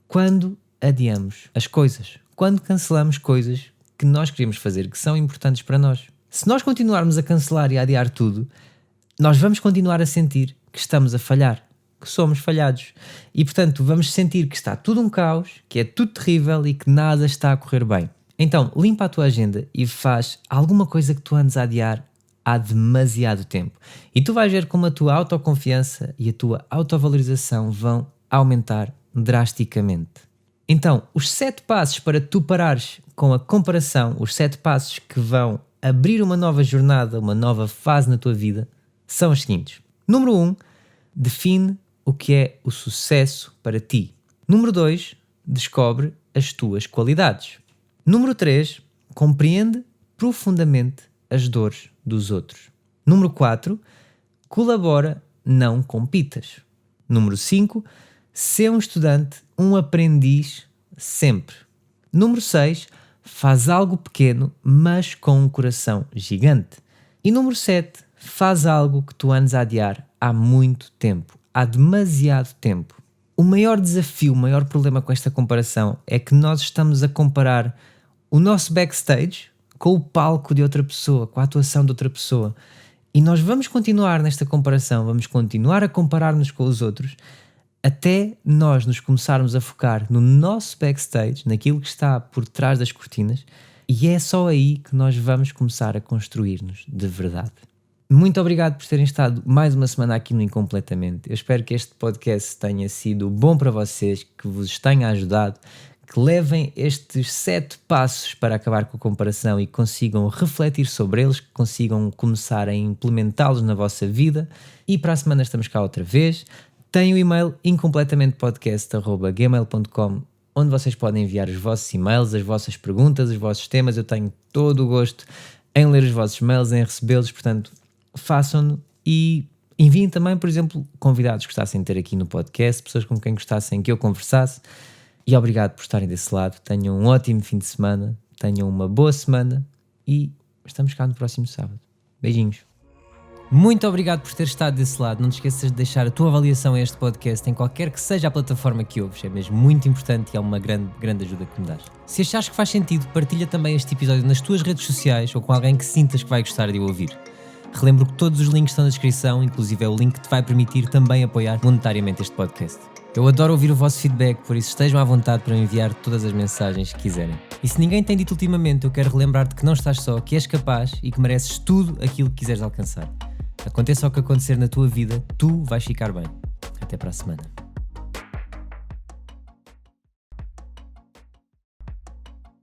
Speaker 1: quando adiamos as coisas, quando cancelamos coisas que nós queremos fazer, que são importantes para nós. Se nós continuarmos a cancelar e a adiar tudo, nós vamos continuar a sentir que estamos a falhar, que somos falhados. E, portanto, vamos sentir que está tudo um caos, que é tudo terrível e que nada está a correr bem. Então, limpa a tua agenda e faz alguma coisa que tu andes a adiar há demasiado tempo. E tu vais ver como a tua autoconfiança e a tua autovalorização vão aumentar drasticamente. Então, os 7 passos para tu parares com a comparação, os 7 passos que vão abrir uma nova jornada, uma nova fase na tua vida, são os seguintes. Número 1, define o que é o sucesso para ti. Número 2, descobre as tuas qualidades. Número 3, compreende profundamente as dores dos outros. Número 4, colabora, não compitas. Número 5, sê um estudante, um aprendiz sempre. Número 6, faz algo pequeno, mas com um coração gigante. E número 7, faz algo que tu andes a adiar há muito tempo, há demasiado tempo. O maior desafio, o maior problema com esta comparação é que nós estamos a comparar o nosso backstage com o palco de outra pessoa, com a atuação de outra pessoa. E nós vamos continuar nesta comparação, vamos continuar a comparar-nos com os outros, até nós nos começarmos a focar no nosso backstage, naquilo que está por trás das cortinas, e é só aí que nós vamos começar a construir-nos de verdade. Muito obrigado por terem estado mais uma semana aqui no Incompletamente. Eu espero que este podcast tenha sido bom para vocês, que vos tenha ajudado, que levem estes 7 passos para acabar com a comparação e consigam refletir sobre eles, que consigam começar a implementá-los na vossa vida. E para a semana estamos cá outra vez. Tem o e-mail incompletamentepodcast@gmail.com, onde vocês podem enviar os vossos e-mails, as vossas perguntas, os vossos temas. Eu tenho todo o gosto em ler os vossos e-mails, em recebê-los, portanto, façam-no e enviem também, por exemplo, convidados que gostassem de ter aqui no podcast, pessoas com quem gostassem que eu conversasse. E obrigado por estarem desse lado. Tenham um ótimo fim de semana, tenham uma boa semana e estamos cá no próximo sábado. Beijinhos. Muito obrigado por ter estado desse lado. Não te esqueças de deixar a tua avaliação a este podcast em qualquer que seja a plataforma que ouves. É mesmo muito importante e é uma grande ajuda que me dás. Se achares que faz sentido, partilha também este episódio nas tuas redes sociais ou com alguém que sintas que vai gostar de o ouvir. Relembro que todos os links estão na descrição, inclusive é o link que te vai permitir também apoiar monetariamente este podcast. Eu adoro ouvir o vosso feedback, por isso estejam à vontade para me enviar todas as mensagens que quiserem. E se ninguém tem dito ultimamente, eu quero relembrar-te que não estás só, que és capaz e que mereces tudo aquilo que quiseres alcançar. Aconteça o que acontecer na tua vida, tu vais ficar bem. Até para a semana.